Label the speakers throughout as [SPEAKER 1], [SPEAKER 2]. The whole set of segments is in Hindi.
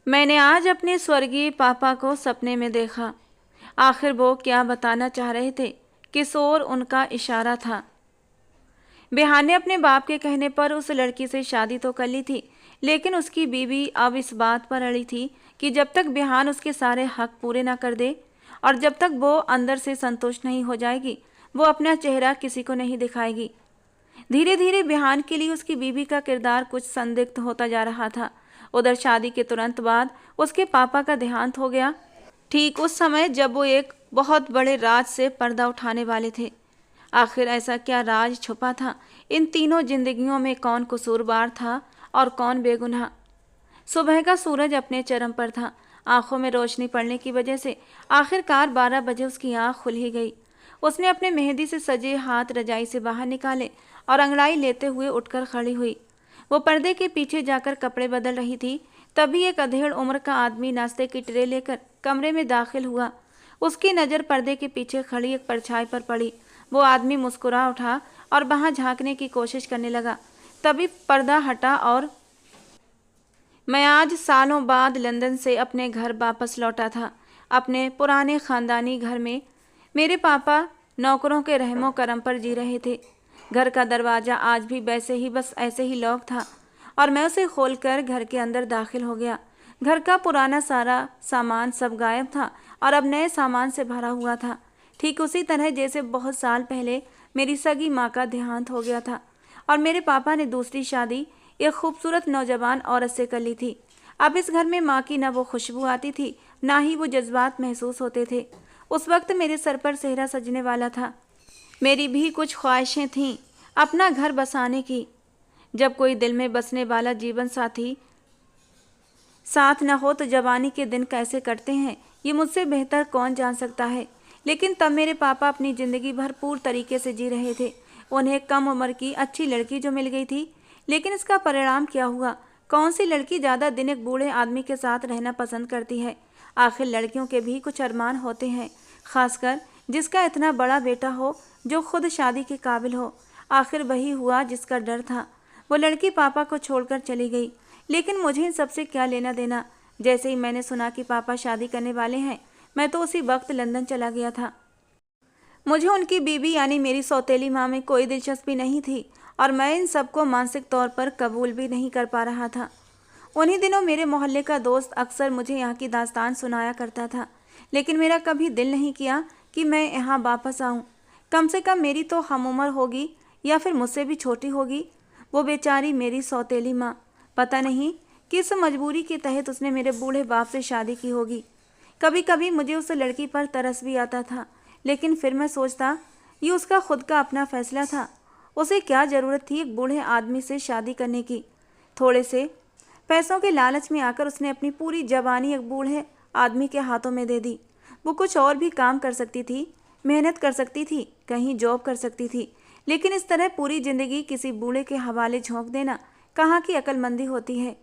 [SPEAKER 1] मैंने आज अपने स्वर्गीय पापा को सपने में देखा। आखिर वो क्या बताना चाह रहे थे? किस ओर उनका इशारा था? बिहान ने अपने बाप के कहने पर उस लड़की से शादी तो कर ली थी, लेकिन उसकी बीवी अब इस बात पर अड़ी थी कि जब तक बिहान उसके सारे हक पूरे ना कर दे और जब तक वो अंदर से संतुष्ट नहीं हो जाएगी, वो अपना चेहरा किसी को नहीं दिखाएगी। धीरे धीरे बिहान के लिए उसकी बीवी का किरदार कुछ संदिग्ध होता जा रहा था। उधर शादी के तुरंत बाद उसके पापा का देहांत हो गया, ठीक उस समय जब वो एक बहुत बड़े राज से पर्दा उठाने वाले थे। आखिर ऐसा क्या राज छुपा था? इन तीनों जिंदगियों में कौन कसूरवार था और कौन बेगुनाह? सुबह का सूरज अपने चरम पर था। आंखों में रोशनी पड़ने की वजह से आखिरकार 12 बजे उसकी आंख खुल ही गई। उसने अपने मेहंदी से सजे हाथ रजाई से बाहर निकाले और अंगड़ाई लेते हुए उठकर खड़ी हुई। वो पर्दे के पीछे जाकर कपड़े बदल रही थी, तभी एक अधेड़ उम्र का आदमी नाश्ते की ट्रे लेकर कमरे में दाखिल हुआ। उसकी नज़र पर्दे के पीछे खड़ी एक परछाई पर पड़ी। वो आदमी मुस्कुरा उठा और वहां झांकने की कोशिश करने लगा। तभी पर्दा हटा और मैं आज सालों बाद लंदन से अपने घर वापस लौटा था। अपने पुराने खानदानी घर में मेरे पापा नौकरों के रहमो करम पर जी रहे थे। घर का दरवाज़ा आज भी वैसे ही, बस ऐसे ही लॉक था और मैं उसे खोलकर घर के अंदर दाखिल हो गया। घर का पुराना सारा सामान सब गायब था और अब नए सामान से भरा हुआ था, ठीक उसी तरह जैसे बहुत साल पहले मेरी सगी माँ का देहांत हो गया था और मेरे पापा ने दूसरी शादी एक खूबसूरत नौजवान औरत से कर ली थी। अब इस घर में माँ की न वो खुशबू आती थी, ना ही वो जज्बात महसूस होते थे। उस वक्त मेरे सर पर सेहरा सजने वाला था। मेरी भी कुछ ख्वाहिशें थीं अपना घर बसाने की। जब कोई दिल में बसने वाला जीवन साथी साथ न हो तो जवानी के दिन कैसे कटते हैं, ये मुझसे बेहतर कौन जान सकता है। लेकिन तब मेरे पापा अपनी ज़िंदगी भरपूर तरीके से जी रहे थे। उन्हें कम उम्र की अच्छी लड़की जो मिल गई थी, लेकिन इसका परिणाम क्या हुआ? कौन सी लड़की ज़्यादा दिन एक बूढ़े आदमी के साथ रहना पसंद करती है? आखिर लड़कियों के भी कुछ अरमान होते हैं, खासकर जिसका इतना बड़ा बेटा हो जो खुद शादी के काबिल हो। आखिर वही हुआ जिसका डर था। वो लड़की पापा को छोड़कर चली गई, लेकिन मुझे इन सबसे क्या लेना देना। जैसे ही मैंने सुना कि पापा शादी करने वाले हैं, मैं तो उसी वक्त लंदन चला गया था। मुझे उनकी बीवी यानी मेरी सौतेली माँ में कोई दिलचस्पी नहीं थी और मैं इन सबको मानसिक तौर पर कबूल भी नहीं कर पा रहा था। उन्हीं दिनों मेरे मोहल्ले का दोस्त अक्सर मुझे यहाँ की दास्तान सुनाया करता था, लेकिन मेरा कभी दिल नहीं किया कि मैं यहाँ वापस आऊँ। कम से कम मेरी तो हम उम्र होगी या फिर मुझसे भी छोटी होगी। वो बेचारी मेरी सौतेली माँ, पता नहीं किस मजबूरी के तहत उसने मेरे बूढ़े बाप से शादी की होगी। कभी कभी मुझे उस लड़की पर तरस भी आता था, लेकिन फिर मैं सोचता ये उसका खुद का अपना फैसला था। उसे क्या ज़रूरत थी एक बूढ़े आदमी से शादी करने की? थोड़े से पैसों के लालच में आकर उसने अपनी पूरी जवानी एक बूढ़े आदमी के हाथों में दे दी। वो कुछ और भी काम कर सकती थी, मेहनत कर सकती थी, कहीं जॉब कर सकती थी, लेकिन इस तरह पूरी ज़िंदगी किसी बूढ़े के हवाले झोंक देना कहाँ की अक्लमंदी होती है।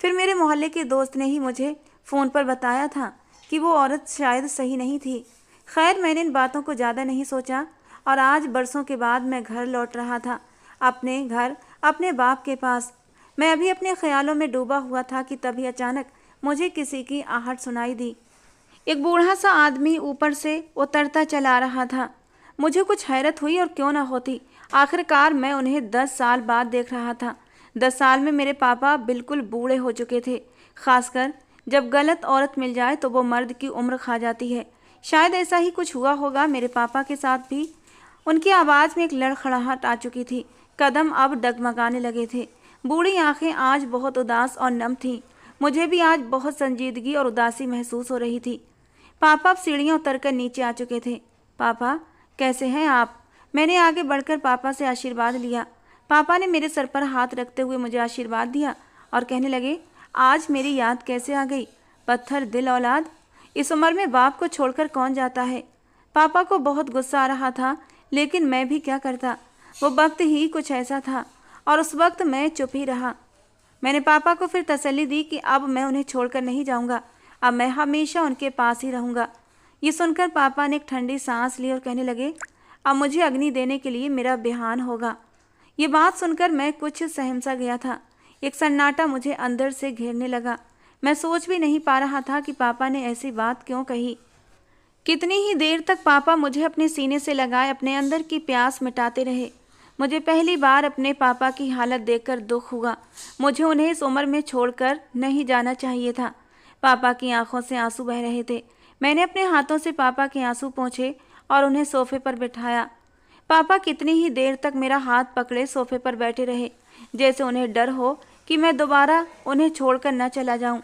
[SPEAKER 1] फिर मेरे मोहल्ले के दोस्त ने ही मुझे फ़ोन पर बताया था कि वो औरत शायद सही नहीं थी। खैर, मैंने इन बातों को ज़्यादा नहीं सोचा और आज बरसों के बाद मैं घर लौट रहा था, अपने घर, अपने बाप के पास। मैं अभी अपने ख्यालों में डूबा हुआ था कि तभी अचानक मुझे किसी की आहट सुनाई दी। एक बूढ़ा सा आदमी ऊपर से उतरता चला रहा था। मुझे कुछ हैरत हुई, और क्यों ना होती, आखिरकार मैं उन्हें 10 साल बाद देख रहा था। 10 साल में मेरे पापा बिल्कुल बूढ़े हो चुके थे। खासकर जब गलत औरत मिल जाए तो वो मर्द की उम्र खा जाती है। शायद ऐसा ही कुछ हुआ होगा मेरे पापा के साथ भी। उनकी आवाज़ में एक लड़खड़ाहट आ चुकी थी, कदम अब डगमगाने लगे थे। बूढ़ी आंखें आज बहुत उदास और नम थीं। मुझे भी आज बहुत संजीदगी और उदासी महसूस हो रही थी। पापा अब सीढ़ियाँ उतरकर नीचे आ चुके थे। पापा, कैसे हैं आप? मैंने आगे बढ़कर पापा से आशीर्वाद लिया। पापा ने मेरे सर पर हाथ रखते हुए मुझे आशीर्वाद दिया और कहने लगे, आज मेरी याद कैसे आ गई? पत्थर दिल औलाद, इस उम्र में बाप को छोड़कर कौन जाता है? पापा को बहुत गुस्सा आ रहा था, लेकिन मैं भी क्या करता। वो वक्त ही कुछ ऐसा था और उस वक्त मैं चुप ही रहा। मैंने पापा को फिर तसल्ली दी कि अब मैं उन्हें छोड़कर नहीं जाऊंगा, अब मैं हमेशा उनके पास ही रहूंगा। ये सुनकर पापा ने एक ठंडी सांस ली और कहने लगे, अब मुझे अग्नि देने के लिए मेरा बिहान होगा। ये बात सुनकर मैं कुछ सहम सा गया था। एक सन्नाटा मुझे अंदर से घेरने लगा। मैं सोच भी नहीं पा रहा था कि पापा ने ऐसी बात क्यों कही। कितनी ही देर तक पापा मुझे अपने सीने से लगाए अपने अंदर की प्यास मिटाते रहे। मुझे पहली बार अपने पापा की हालत देखकर दुख हुआ। मुझे उन्हें इस उम्र में छोड़कर नहीं जाना चाहिए था। पापा की आंखों से आंसू बह रहे थे। मैंने अपने हाथों से पापा के आंसू पोंछे और उन्हें सोफे पर बिठाया। पापा कितनी ही देर तक मेरा हाथ पकड़े सोफे पर बैठे रहे, जैसे उन्हें डर हो कि मैं दोबारा उन्हें छोड़कर न चला जाऊं।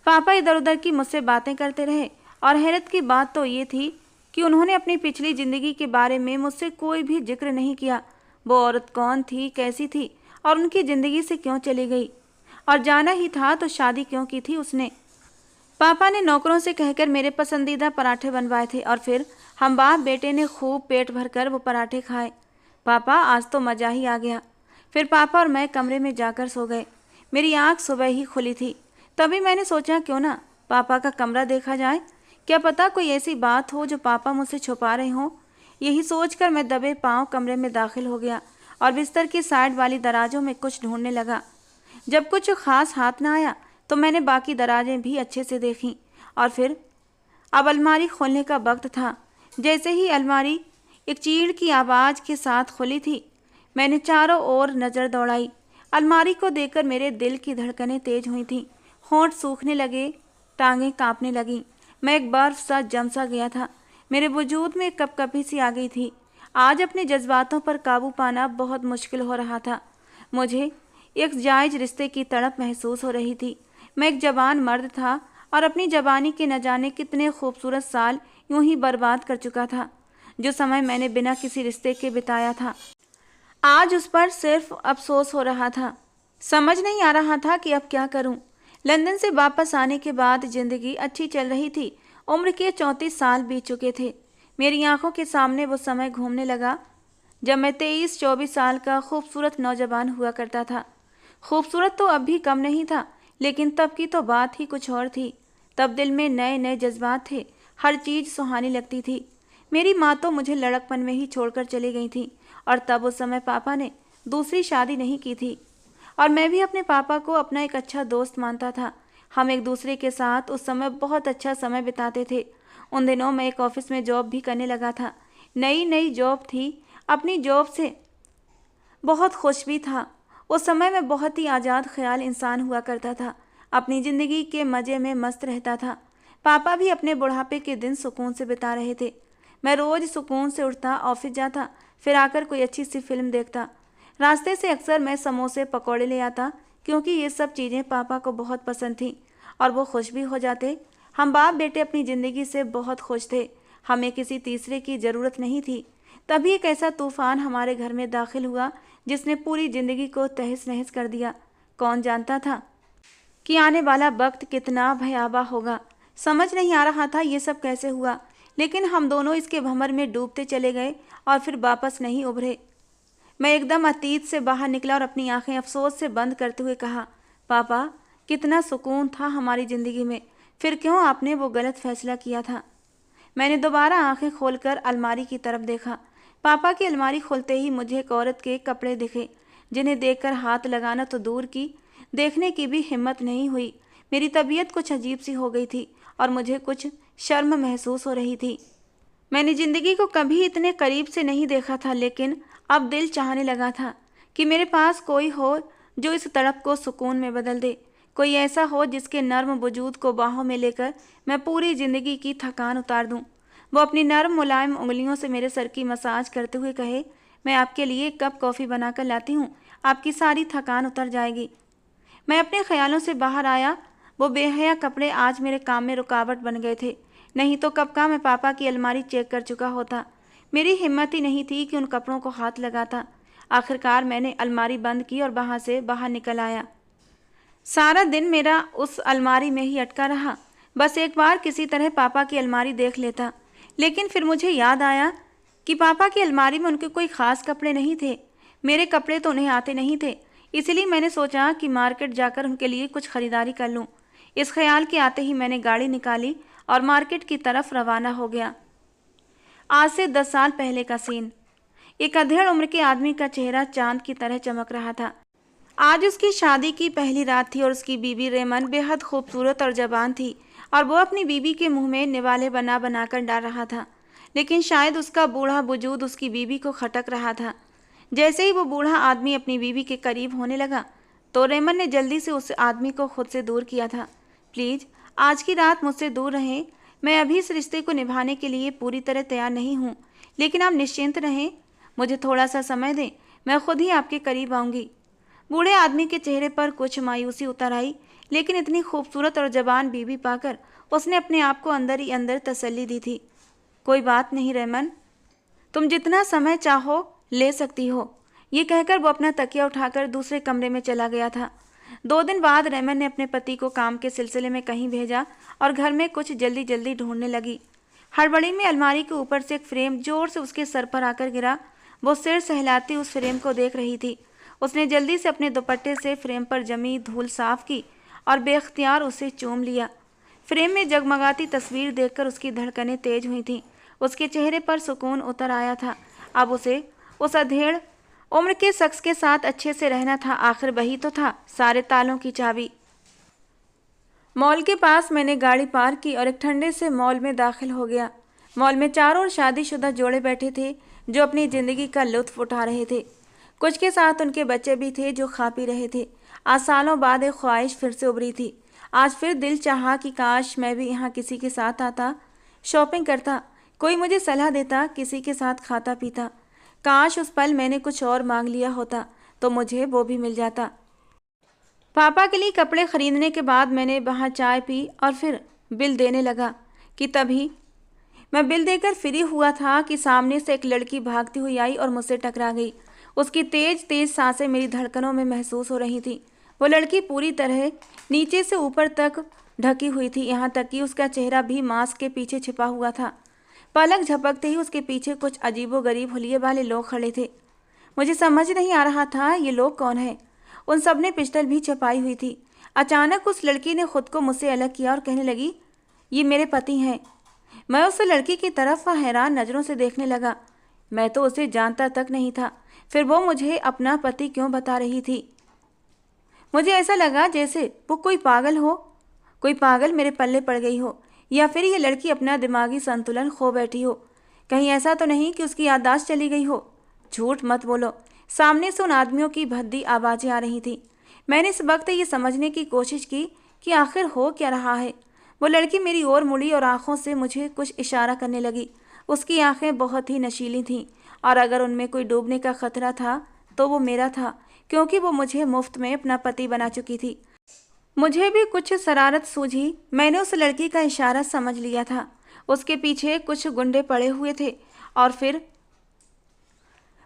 [SPEAKER 1] पापा इधर उधर की मुझसे बातें करते रहे और हैरत की बात तो ये थी कि उन्होंने अपनी पिछली ज़िंदगी के बारे में मुझसे कोई भी जिक्र नहीं किया। वो औरत कौन थी, कैसी थी और उनकी ज़िंदगी से क्यों चली गई, और जाना ही था तो शादी क्यों की थी उसने। पापा ने नौकरों से कहकर मेरे पसंदीदा पराठे बनवाए थे और फिर हम बाप बेटे ने खूब पेट भरकर वो पराठे खाए। पापा आज तो मज़ा ही आ गया। फिर पापा और मैं कमरे में जाकर सो गए। मेरी आँख सुबह ही खुली थी। तभी मैंने सोचा क्यों ना पापा का कमरा देखा जाए, क्या पता कोई ऐसी बात हो जो पापा मुझसे छुपा रहे हों। यही सोचकर मैं दबे पांव कमरे में दाखिल हो गया और बिस्तर की साइड वाली दराजों में कुछ ढूंढने लगा। जब कुछ खास हाथ ना आया तो मैंने बाकी दराजें भी अच्छे से देखीं और फिर अब अलमारी खोलने का वक्त था। जैसे ही अलमारी एक चीड़ की आवाज़ के साथ खुली थी, मैंने चारों ओर नज़र दौड़ाई। अलमारी को देखकर मेरे दिल की धड़कनें तेज हुई थीं, होंठ सूखने लगे, टांगें कांपने लगीं। मैं एक बर्फ सा जम सा गया था। मेरे वजूद में कपकपी सी आ गई थी। आज अपने जज्बातों पर काबू पाना बहुत मुश्किल हो रहा था। मुझे एक जायज़ रिश्ते की तड़प महसूस हो रही थी। मैं एक जवान मर्द था और अपनी जवानी के न जाने कितने खूबसूरत साल यूं ही बर्बाद कर चुका था। जो समय मैंने बिना किसी रिश्ते के बिताया था, आज उस पर सिर्फ अफसोस हो रहा था। समझ नहीं आ रहा था कि अब क्या करूं। लंदन से वापस आने के बाद ज़िंदगी अच्छी चल रही थी। उम्र के 34 साल बीत चुके थे। मेरी आंखों के सामने वो समय घूमने लगा जब मैं 23-24 साल का खूबसूरत नौजवान हुआ करता था। खूबसूरत तो अब भी कम नहीं था, लेकिन तब की तो बात ही कुछ और थी। तब दिल में नए नए जज्बात थे, हर चीज़ सुहानी लगती थी। मेरी माँ तो मुझे लड़कपन में ही छोड़कर चली गई थी और तब उस समय पापा ने दूसरी शादी नहीं की थी और मैं भी अपने पापा को अपना एक अच्छा दोस्त मानता था। हम एक दूसरे के साथ उस समय बहुत अच्छा समय बिताते थे। उन दिनों मैं एक ऑफिस में जॉब भी करने लगा था। नई नई जॉब थी। अपनी जॉब से बहुत खुश भी था। उस समय मैं बहुत ही आज़ाद ख्याल इंसान हुआ करता था। अपनी ज़िंदगी के मज़े में मस्त रहता था। पापा भी अपने बुढ़ापे के दिन सुकून से बिता रहे थे। मैं रोज़ सुकून से उठता, ऑफिस जाता, फिर आकर कोई अच्छी सी फिल्म देखता। रास्ते से अक्सर मैं समोसे पकौड़े ले आता, क्योंकि ये सब चीज़ें पापा को बहुत पसंद थीं और वो खुश भी हो जाते। हम बाप बेटे अपनी ज़िंदगी से बहुत खुश थे। हमें किसी तीसरे की ज़रूरत नहीं थी। तभी एक ऐसा तूफ़ान हमारे घर में दाखिल हुआ जिसने पूरी ज़िंदगी को तहस नहस कर दिया। कौन जानता था कि आने वाला वक्त कितना भयावह होगा। समझ नहीं आ रहा था ये सब कैसे हुआ, लेकिन हम दोनों इसके भंवर में डूबते चले गए और फिर वापस नहीं उभरे। मैं एकदम अतीत से बाहर निकला और अपनी आंखें अफसोस से बंद करते हुए कहा, पापा कितना सुकून था हमारी ज़िंदगी में, फिर क्यों आपने वो गलत फैसला किया था। मैंने दोबारा आंखें खोलकर अलमारी की तरफ देखा। पापा की अलमारी खोलते ही मुझे एक औरत के कपड़े दिखे, जिन्हें देखकर हाथ लगाना तो दूर की, देखने की भी हिम्मत नहीं हुई। मेरी तबीयत कुछ अजीब सी हो गई थी और मुझे कुछ शर्म महसूस हो रही थी। मैंने ज़िंदगी को कभी इतने करीब से नहीं देखा था, लेकिन अब दिल चाहने लगा था कि मेरे पास कोई हो जो इस तड़प को सुकून में बदल दे। कोई ऐसा हो जिसके नर्म वजूद को बाहों में लेकर मैं पूरी ज़िंदगी की थकान उतार दूं। वो अपनी नर्म मुलायम उंगलियों से मेरे सर की मसाज करते हुए कहे, मैं आपके लिए एक कप कॉफ़ी बनाकर लाती हूँ, आपकी सारी थकान उतर जाएगी। मैं अपने ख्यालों से बाहर आया। वो बेहया कपड़े आज मेरे काम में रुकावट बन गए थे, नहीं तो कब का मैं पापा की अलमारी चेक कर चुका होता। मेरी हिम्मत ही नहीं थी कि उन कपड़ों को हाथ लगाता। आखिरकार मैंने अलमारी बंद की और वहाँ से बाहर निकल आया। सारा दिन मेरा उस अलमारी में ही अटका रहा। बस एक बार किसी तरह पापा की अलमारी देख लेता, लेकिन फिर मुझे याद आया कि पापा की अलमारी में उनके कोई ख़ास कपड़े नहीं थे। मेरे कपड़े तो उन्हें आते नहीं थे, इसलिए मैंने सोचा कि मार्केट जाकर उनके लिए कुछ ख़रीदारी कर लूँ। इस ख्याल के आते ही मैंने गाड़ी निकाली और मार्केट की तरफ रवाना हो गया। आज से 10 साल पहले का सीन। एक अधेड़ उम्र के आदमी का चेहरा चांद की तरह चमक रहा था। आज उसकी शादी की पहली रात थी और उसकी बीबी रेमन बेहद खूबसूरत और जवान थी और वो अपनी बीबी के मुंह में निवाले बना बना कर डाल रहा था। लेकिन शायद उसका बूढ़ा वजूद उसकी बीबी को खटक रहा था। जैसे ही वो बूढ़ा आदमी अपनी बीबी के करीब होने लगा तो रेमन ने जल्दी से उस आदमी को खुद से दूर किया था। प्लीज़ आज की रात मुझसे दूर रहें। मैं अभी इस रिश्ते को निभाने के लिए पूरी तरह तैयार नहीं हूँ, लेकिन आप निश्चिंत रहें। मुझे थोड़ा सा समय दें, मैं खुद ही आपके करीब आऊँगी। बूढ़े आदमी के चेहरे पर कुछ मायूसी उतर आई, लेकिन इतनी खूबसूरत और जवान बीवी पाकर उसने अपने आप को अंदर ही अंदर तसल्ली दी थी। कोई बात नहीं रेमन, तुम जितना समय चाहो ले सकती हो। ये कहकर वो अपना तकिया उठाकर दूसरे कमरे में चला गया था। 2 दिन बाद रेमन ने अपने पति को काम के सिलसिले में कहीं भेजा और घर में कुछ जल्दी जल्दी ढूंढने लगी। हड़बड़ी में अलमारी के ऊपर से एक फ्रेम जोर से उसके सर पर आकर गिरा। वो सिर सहलाती उस फ्रेम को देख रही थी। उसने जल्दी से अपने दुपट्टे से फ्रेम पर जमी धूल साफ की और बेख्तियार उसे चूम लिया। फ्रेम में जगमगाती तस्वीर देखकर उसकी धड़कनें तेज हुई थीं। उसके चेहरे पर सुकून उतर आया था। अब उसे उस अधेड़ उम्र के शख्स के साथ अच्छे से रहना था। आखिर वही तो था सारे तालों की चाबी। मॉल के पास मैंने गाड़ी पार्क की और एक ठंडे से मॉल में दाखिल हो गया। मॉल में चारों ओर शादीशुदा जोड़े बैठे थे जो अपनी ज़िंदगी का लुत्फ उठा रहे थे। कुछ के साथ उनके बच्चे भी थे जो खा पी रहे थे। आज सालों बाद एक ख्वाहिश फिर से उभरी थी। आज फिर दिल चाहा कि काश मैं भी यहाँ किसी के साथ आता, शॉपिंग करता, कोई मुझे सलाह देता, किसी के साथ खाता पीता। काश उस पल मैंने कुछ और मांग लिया होता तो मुझे वो भी मिल जाता। पापा के लिए कपड़े खरीदने के बाद मैंने वहाँ चाय पी और फिर बिल देने लगा कि तभी मैं बिल देकर फ्री हुआ था कि सामने से एक लड़की भागती हुई आई और मुझसे टकरा गई। उसकी तेज तेज सांसें मेरी धड़कनों में महसूस हो रही थी। वो लड़की पूरी तरह नीचे से ऊपर तक ढकी हुई थी, यहाँ तक कि उसका चेहरा भी मास्क के पीछे छिपा हुआ था। पलक झपकते ही उसके पीछे कुछ अजीबोगरीब हुलिये वाले लोग खड़े थे। मुझे समझ नहीं आ रहा था ये लोग कौन हैं। उन सब ने पिस्टल भी छुपाई हुई थी। अचानक उस लड़की ने खुद को मुझसे अलग किया और कहने लगी, ये मेरे पति हैं। मैं उस लड़की की तरफ हैरान नज़रों से देखने लगा। मैं तो उसे जानता तक नहीं था, फिर वो मुझे अपना पति क्यों बता रही थी। मुझे ऐसा लगा जैसे वो कोई पागल हो, कोई पागल मेरे पल्ले पड़ गई हो, या फिर ये लड़की अपना दिमागी संतुलन खो बैठी हो। कहीं ऐसा तो नहीं कि उसकी याददाश्त चली गई हो। झूठ मत बोलो। सामने से उन आदमियों की भद्दी आवाज़ें आ रही थी। मैंने इस वक्त ये समझने की कोशिश की कि आखिर हो क्या रहा है। वो लड़की मेरी ओर मुड़ी और आंखों से मुझे कुछ इशारा करने लगी। उसकी आंखें बहुत ही नशीली थीं और अगर उनमें कोई डूबने का खतरा था तो वो मेरा था, क्योंकि वो मुझे मुफ्त में अपना पति बना चुकी थी। मुझे भी कुछ शरारत सूझी। मैंने उस लड़की का इशारा समझ लिया था। उसके पीछे कुछ गुंडे पड़े हुए थे और फिर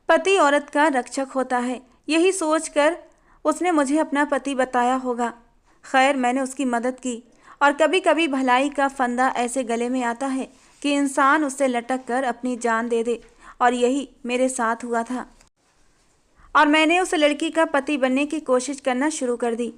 [SPEAKER 1] पति औरत का रक्षक होता है, यही सोचकर उसने मुझे अपना पति बताया होगा। खैर, मैंने उसकी मदद की और कभी कभी भलाई का फंदा ऐसे गले में आता है कि इंसान उससे लटक कर अपनी जान दे दे, और यही मेरे साथ हुआ था। और मैंने उस लड़की का पति बनने की कोशिश करना शुरू कर दी।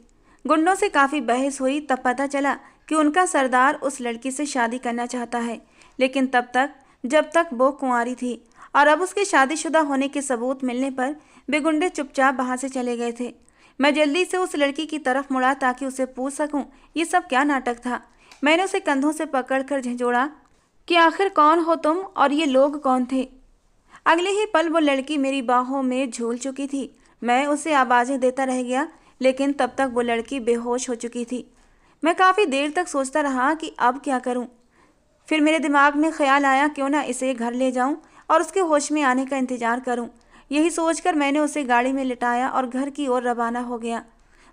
[SPEAKER 1] गुंडों से काफ़ी बहस हुई, तब पता चला कि उनका सरदार उस लड़की से शादी करना चाहता है, लेकिन तब तक जब तक वो कुंवारी थी। और अब उसके शादीशुदा होने के सबूत मिलने पर वे गुंडे चुपचाप वहाँ से चले गए थे। मैं जल्दी से उस लड़की की तरफ मुड़ा ताकि उसे पूछ सकूं ये सब क्या नाटक था। मैंने उसे कंधों से पकड़कर झंझोड़ा कि आखिर कौन हो तुम और ये लोग कौन थे। अगले ही पल वो लड़की मेरी बाहों में झूल चुकी थी। मैं उसे आवाज़ें देता रह गया, लेकिन तब तक वो लड़की बेहोश हो चुकी थी। मैं काफ़ी देर तक सोचता रहा कि अब क्या करूं। फिर मेरे दिमाग में ख्याल आया क्यों ना इसे घर ले जाऊं और उसके होश में आने का इंतज़ार करूं। यही सोचकर मैंने उसे गाड़ी में लिटाया और घर की ओर रवाना हो गया।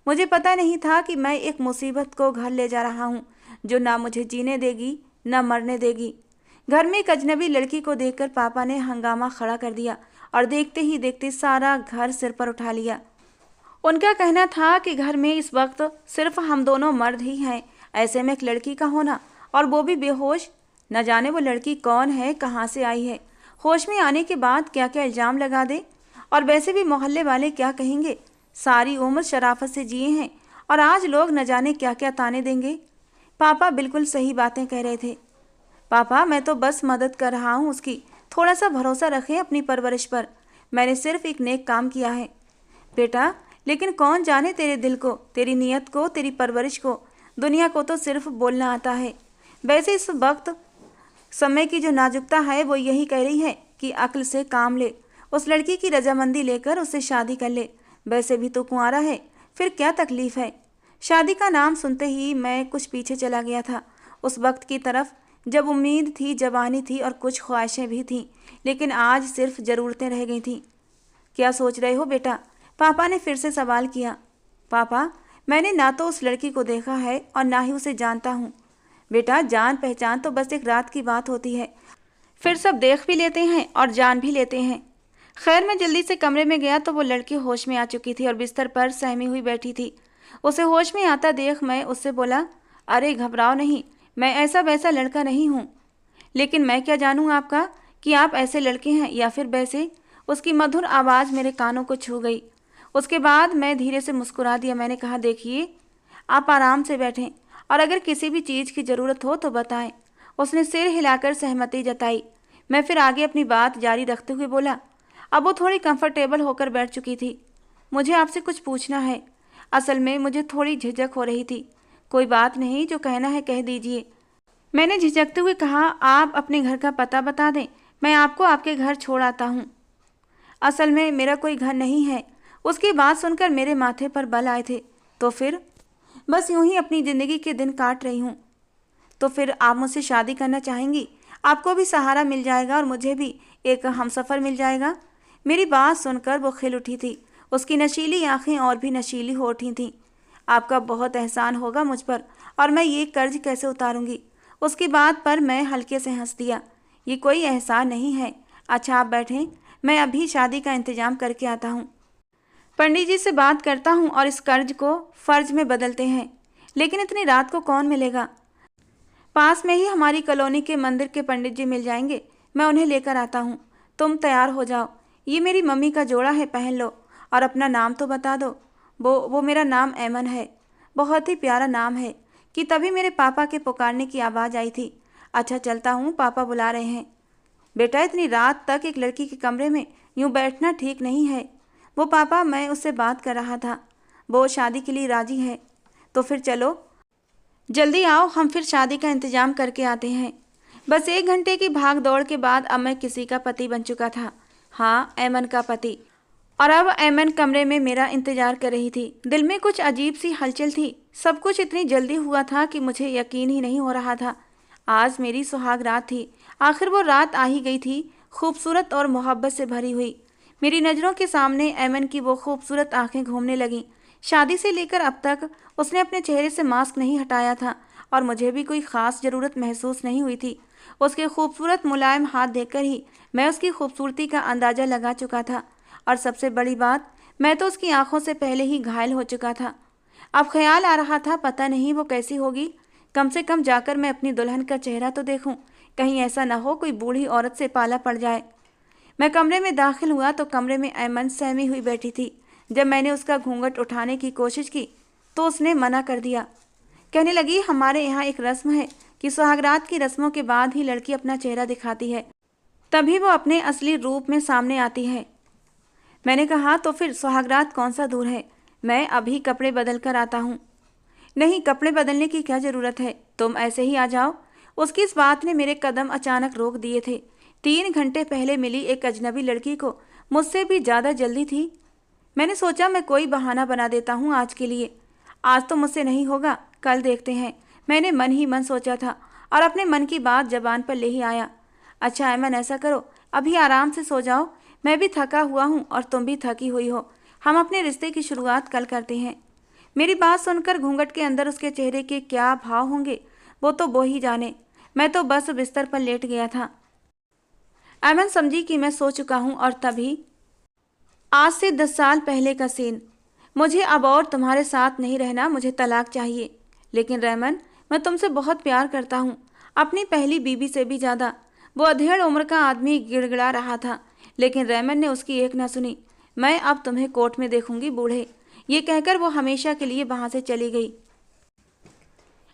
[SPEAKER 1] मुझे पता नहीं था कि मैं एक मुसीबत को घर ले जा रहा हूं जो ना मुझे जीने देगी ना मरने देगी। घर में एक अजनबी लड़की को देखकर पापा ने हंगामा खड़ा कर दिया और देखते ही देखते सारा घर सिर पर उठा लिया। उनका कहना था कि घर में इस वक्त सिर्फ हम दोनों मर्द ही हैं, ऐसे में एक लड़की का होना और वो भी बेहोश। न जाने वो लड़की कौन है, कहाँ से आई है, होश में आने के बाद क्या क्या इल्ज़ाम लगा दे, और वैसे भी मोहल्ले वाले क्या कहेंगे। सारी उम्र शराफत से जिए हैं और आज लोग न जाने क्या क्या ताने देंगे। पापा बिल्कुल सही बातें कह रहे थे। पापा, मैं तो बस मदद कर रहा हूँ उसकी, थोड़ा सा भरोसा रखें अपनी परवरिश पर। मैंने सिर्फ एक नेक काम किया है। बेटा, लेकिन कौन जाने तेरे दिल को, तेरी नीयत को, तेरी परवरिश को। दुनिया को तो सिर्फ बोलना आता है। वैसे इस वक्त समय की जो नाजुकता है वो यही कह रही है कि अक्ल से काम ले, उस लड़की की रजामंदी लेकर उससे शादी कर ले। वैसे भी तो कुंवारा है, फिर क्या तकलीफ है। शादी का नाम सुनते ही मैं कुछ पीछे चला गया था, उस वक्त की तरफ जब उम्मीद थी, जवानी थी और कुछ ख्वाहिशें भी थीं, लेकिन आज सिर्फ ज़रूरतें रह गई थीं। क्या सोच रहे हो बेटा? पापा ने फिर से सवाल किया। पापा, मैंने ना तो उस लड़की को देखा है और ना ही उसे जानता हूँ। बेटा, जान पहचान तो बस एक रात की बात होती है, फिर सब देख भी लेते हैं और जान भी लेते हैं। खैर, मैं जल्दी से कमरे में गया तो वो लड़की होश में आ चुकी थी और बिस्तर पर सहमी हुई बैठी थी। उसे होश में आता देख मैं उससे बोला, अरे घबराओ नहीं, मैं ऐसा वैसा लड़का नहीं हूँ। लेकिन मैं क्या जानूँ आपका कि आप ऐसे लड़के हैं या फिर वैसे। उसकी मधुर आवाज़ मेरे कानों को छू गई। उसके बाद मैं धीरे से मुस्कुरा दिया। मैंने कहा, देखिए, आप आराम से बैठें और अगर किसी भी चीज़ की ज़रूरत हो तो बताएं। उसने सिर हिलाकर सहमति जताई। मैं फिर आगे अपनी बात जारी रखते हुए बोला। अब वो थोड़ी कंफर्टेबल होकर बैठ चुकी थी। मुझे आपसे कुछ पूछना है। असल में मुझे थोड़ी झिझक हो रही थी। कोई बात नहीं, जो कहना है कह दीजिए। मैंने झिझकते हुए कहा, आप अपने घर का पता बता दें, मैं आपको आपके घर छोड़ आता हूँ। असल में मेरा कोई घर नहीं है। उसकी बात सुनकर मेरे माथे पर बल आए थे। तो फिर? बस यूं ही अपनी ज़िंदगी के दिन काट रही हूँ। तो फिर आप मुझसे शादी करना चाहेंगी? आपको भी सहारा मिल जाएगा और मुझे भी एक हमसफ़र मिल जाएगा। मेरी बात सुनकर वो खिल उठी थी। उसकी नशीली आंखें और भी नशीली हो उठी थीं। आपका बहुत एहसान होगा मुझ पर, और मैं ये कर्ज कैसे उतारूंगी। उसकी बात पर मैं हल्के से हंस दिया। ये कोई एहसान नहीं है। अच्छा, आप बैठें, मैं अभी शादी का इंतजाम करके आता हूँ। पंडित जी से बात करता हूँ और इस कर्ज को फ़र्ज में बदलते हैं। लेकिन इतनी रात को कौन मिलेगा? पास में ही हमारी कॉलोनी के मंदिर के पंडित जी मिल जाएंगे, मैं उन्हें लेकर आता हूँ। तुम तैयार हो जाओ। ये मेरी मम्मी का जोड़ा है, पहन लो और अपना नाम तो बता दो। वो मेरा नाम ऐमन है। बहुत ही प्यारा नाम है कि तभी मेरे पापा के पुकारने की आवाज़ आई थी। अच्छा, चलता हूँ, पापा बुला रहे हैं। बेटा, इतनी रात तक एक लड़की के कमरे में यूँ बैठना ठीक नहीं है। वो पापा, मैं उससे बात कर रहा था, वो शादी के लिए राजी है। तो फिर चलो, जल्दी आओ, हम फिर शादी का इंतजाम करके आते हैं। बस 1 घंटे की भाग दौड़ के बाद अब मैं किसी का पति बन चुका था। हाँ, ऐमन का पति। और अब ऐमन कमरे में मेरा इंतजार कर रही थी। दिल में कुछ अजीब सी हलचल थी। सब कुछ इतनी जल्दी हुआ था कि मुझे यकीन ही नहीं हो रहा था। आज मेरी सुहाग रात थी। आखिर वो रात आ ही गई थी, खूबसूरत और मोहब्बत से भरी हुई। मेरी नज़रों के सामने ऐमन की वो खूबसूरत आंखें घूमने लगीं। शादी से लेकर अब तक उसने अपने चेहरे से मास्क नहीं हटाया था और मुझे भी कोई ख़ास ज़रूरत महसूस नहीं हुई थी। उसके खूबसूरत मुलायम हाथ देखकर ही मैं उसकी खूबसूरती का अंदाज़ा लगा चुका था। और सबसे बड़ी बात, मैं तो उसकी आंखों से पहले ही घायल हो चुका था। अब ख्याल आ रहा था, पता नहीं वो कैसी होगी। कम से कम जाकर मैं अपनी दुल्हन का चेहरा तो देखूं, कहीं ऐसा न हो कोई बूढ़ी औरत से पाला पड़ जाए। मैं कमरे में दाखिल हुआ तो कमरे में ऐमन सहमी हुई बैठी थी। जब मैंने उसका घूंघट उठाने की कोशिश की तो उसने मना कर दिया। कहने लगी, हमारे यहाँ एक रस्म है कि सुहागरात की रस्मों के बाद ही लड़की अपना चेहरा दिखाती है, तभी वो अपने असली रूप में सामने आती है। मैंने कहा, तो फिर सुहागरात कौन सा दूर है, मैं अभी कपड़े बदल कर आता हूँ। नहीं, कपड़े बदलने की क्या ज़रूरत है, तुम ऐसे ही आ जाओ। उसकी इस बात ने मेरे कदम अचानक रोक दिए थे। 3 घंटे पहले मिली एक अजनबी लड़की को मुझसे भी ज़्यादा जल्दी थी। मैंने सोचा मैं कोई बहाना बना देता हूँ आज के लिए। आज तो मुझसे नहीं होगा, कल देखते हैं, मैंने मन ही मन सोचा था और अपने मन की बात जबान पर ले ही आया। अच्छा ऐमन, ऐसा करो, अभी आराम से सो जाओ। मैं भी थका हुआ हूँ और तुम भी थकी हुई हो। हम अपने रिश्ते की शुरुआत कल करते हैं। मेरी बात सुनकर घूंघट के अंदर उसके चेहरे के क्या भाव होंगे वो तो वो ही जाने। मैं तो बस बिस्तर पर लेट गया था। ऐमन समझी कि मैं सो चुका हूँ और तभी आज से 10 साल पहले का सीन। मुझे अब और तुम्हारे साथ नहीं रहना, मुझे तलाक चाहिए। लेकिन रहमन, मैं तुमसे बहुत प्यार करता हूँ, अपनी पहली बीबी से भी ज़्यादा। वो अधेड़ उम्र का आदमी गिड़गिड़ा रहा था, लेकिन रहमन ने उसकी एक न सुनी। मैं अब तुम्हें कोर्ट में देखूंगी बूढ़े, ये कहकर वो हमेशा के लिए वहाँ से चली गई।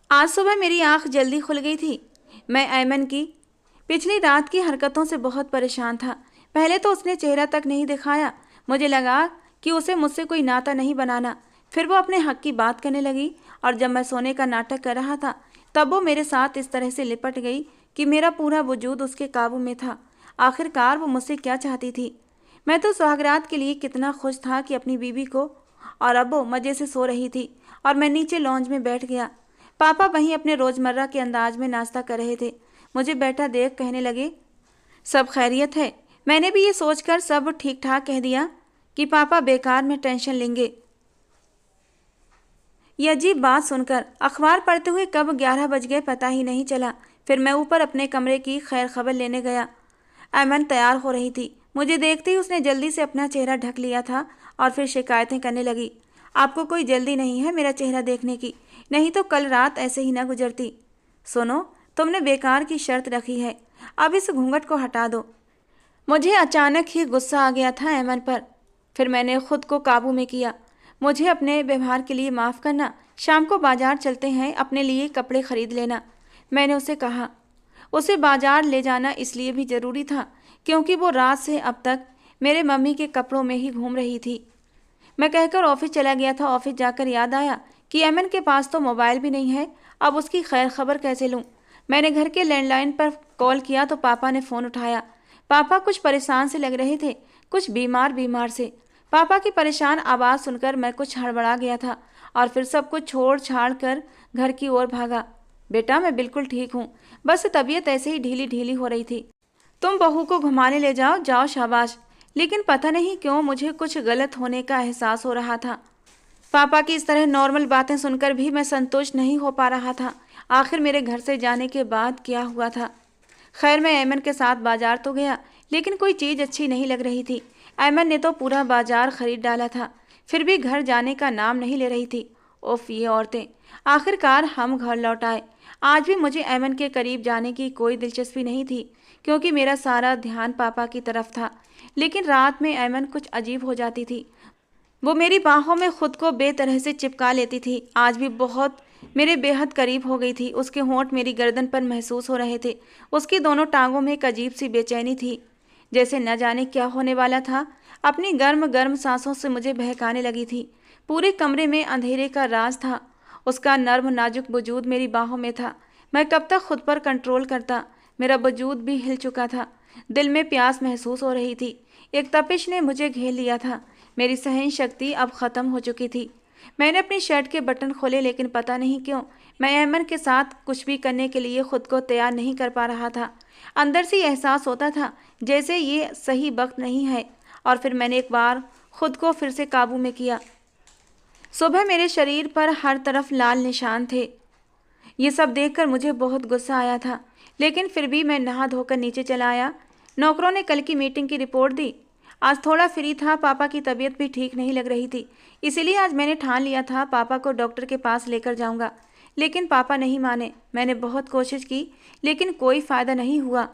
[SPEAKER 1] आज सुबह मेरी आँख जल्दी खुल गई थी। मैं ऐमन की पिछली रात की हरकतों से बहुत परेशान था। पहले तो उसने चेहरा तक नहीं दिखाया। मुझे लगा कि उसे मुझसे कोई नाता नहीं बनाना। फिर वो अपने हक की बात करने लगी और जब मैं सोने का नाटक कर रहा था तब वो मेरे साथ इस तरह से लिपट गई कि मेरा पूरा वजूद उसके काबू में था। आखिरकार वो मुझसे क्या चाहती थी? मैं तो सुहागरात के लिए कितना खुश था कि अपनी बीवी को, और अब वो मज़े से सो रही थी और मैं नीचे लॉन्ज में बैठ गया। पापा वहीं अपने रोज़मर्रा के अंदाज में नाश्ता कर रहे थे। मुझे बैठा देख कहने लगे, सब खैरियत है? मैंने भी ये सोचकर सब ठीक ठाक कह दिया कि पापा बेकार में टेंशन लेंगे। ये अजीब बात सुनकर अखबार पढ़ते हुए कब 11 बज गए पता ही नहीं चला। फिर मैं ऊपर अपने कमरे की खैर खबर लेने गया। ऐमन तैयार हो रही थी। मुझे देखते ही उसने जल्दी से अपना चेहरा ढक लिया था और फिर शिकायतें करने लगी। आपको कोई जल्दी नहीं है मेरा चेहरा देखने की? नहीं तो कल रात ऐसे ही ना गुजरती। सुनो, तुमने बेकार की शर्त रखी है, अब इस घूंघट को हटा दो। मुझे अचानक ही गुस्सा आ गया था ऐमन पर। फिर मैंने खुद को काबू में किया। मुझे अपने व्यवहार के लिए माफ़ करना। शाम को बाजार चलते हैं, अपने लिए कपड़े खरीद लेना, मैंने उसे कहा। उसे बाजार ले जाना इसलिए भी ज़रूरी था क्योंकि वो रात से अब तक मेरे मम्मी के कपड़ों में ही घूम रही थी। मैं कहकर ऑफिस चला गया था। ऑफिस जाकर याद आया कि ऐमन के पास तो मोबाइल भी नहीं है, अब उसकी खैर खबर कैसे लूँ? मैंने घर के लैंडलाइन पर कॉल किया तो पापा ने फ़ोन उठाया। पापा कुछ परेशान से लग रहे थे, कुछ बीमार बीमार से। पापा की परेशान आवाज़ सुनकर मैं कुछ हड़बड़ा गया था और फिर सब कुछ छोड़ छाड़ कर घर की ओर भागा। बेटा, मैं बिल्कुल ठीक हूँ, बस तबीयत ऐसे ही ढीली ढीली हो रही थी। तुम बहू को घुमाने ले जाओ, जाओ शाबाश। लेकिन पता नहीं क्यों मुझे कुछ गलत होने का एहसास हो रहा था। पापा की इस तरह नॉर्मल बातें सुनकर भी मैं संतुष्ट नहीं हो पा रहा था। आखिर मेरे घर से जाने के बाद क्या हुआ था? खैर, मैं ऐमन के साथ बाजार तो गया लेकिन कोई चीज़ अच्छी नहीं लग रही थी। ऐमन ने तो पूरा बाजार खरीद डाला था, फिर भी घर जाने का नाम नहीं ले रही थी। ओफ, ये औरतें। आखिरकार हम घर लौट आए। आज भी मुझे ऐमन के करीब जाने की कोई दिलचस्पी नहीं थी क्योंकि मेरा सारा ध्यान पापा की तरफ था। लेकिन रात में ऐमन कुछ अजीब हो जाती थी। वो मेरी बाहों में खुद को बेतरह से चिपका लेती थी। आज भी बहुत मेरे बेहद करीब हो गई थी। उसके होंठ मेरी गर्दन पर महसूस हो रहे थे। उसकी दोनों टांगों में एक अजीब सी बेचैनी थी, जैसे न जाने क्या होने वाला था। अपनी गर्म गर्म सांसों से मुझे बहकाने लगी थी। पूरे कमरे में अंधेरे का राज था। उसका नर्म नाजुक वजूद मेरी बाहों में था। मैं कब तक खुद पर कंट्रोल करता? मेरा वजूद भी हिल चुका था। दिल में प्यास महसूस हो रही थी। एक तपिश ने मुझे घेर लिया था। मेरी सहन शक्ति अब ख़त्म हो चुकी थी। मैंने अपनी शर्ट के बटन खोले लेकिन पता नहीं क्यों मैं ऐमन के साथ कुछ भी करने के लिए खुद को तैयार नहीं कर पा रहा था। अंदर से एहसास होता था जैसे ये सही वक्त नहीं है। और फिर मैंने एक बार खुद को फिर से काबू में किया। सुबह मेरे शरीर पर हर तरफ लाल निशान थे। ये सब देखकर मुझे बहुत गुस्सा आया था, लेकिन फिर भी मैं नहा धोकर नीचे चला आया। नौकरों ने कल की मीटिंग की रिपोर्ट दी। आज थोड़ा फ्री था। पापा की तबीयत भी ठीक नहीं लग रही थी, इसीलिए आज मैंने ठान लिया था पापा को डॉक्टर के पास लेकर जाऊंगा। लेकिन पापा नहीं माने। मैंने बहुत कोशिश की लेकिन कोई फ़ायदा नहीं हुआ।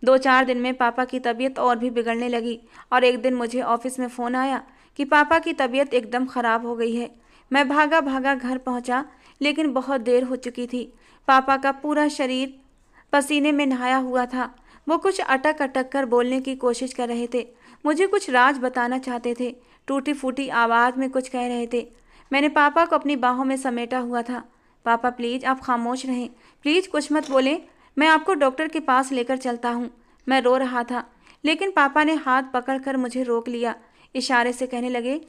[SPEAKER 1] 2-4 दिन में पापा की तबीयत और भी बिगड़ने लगी और एक दिन मुझे ऑफिस में फ़ोन आया कि पापा की तबीयत एकदम ख़राब हो गई है। मैं भागा भागा घर पहुंचा, लेकिन बहुत देर हो चुकी थी। पापा का पूरा शरीर पसीने में नहाया हुआ था। वो कुछ अटक अटक कर बोलने की कोशिश कर रहे थे। मुझे कुछ राज बताना चाहते थे। टूटी फूटी आवाज़ में कुछ कह रहे थे। मैंने पापा को अपनी बाहों में समेटा हुआ था। पापा प्लीज़ आप खामोश रहें, प्लीज़ कुछ मत बोलें, मैं आपको डॉक्टर के पास लेकर चलता हूँ। मैं रो रहा था, लेकिन पापा ने हाथ पकड़कर मुझे रोक लिया। इशारे से कहने लगे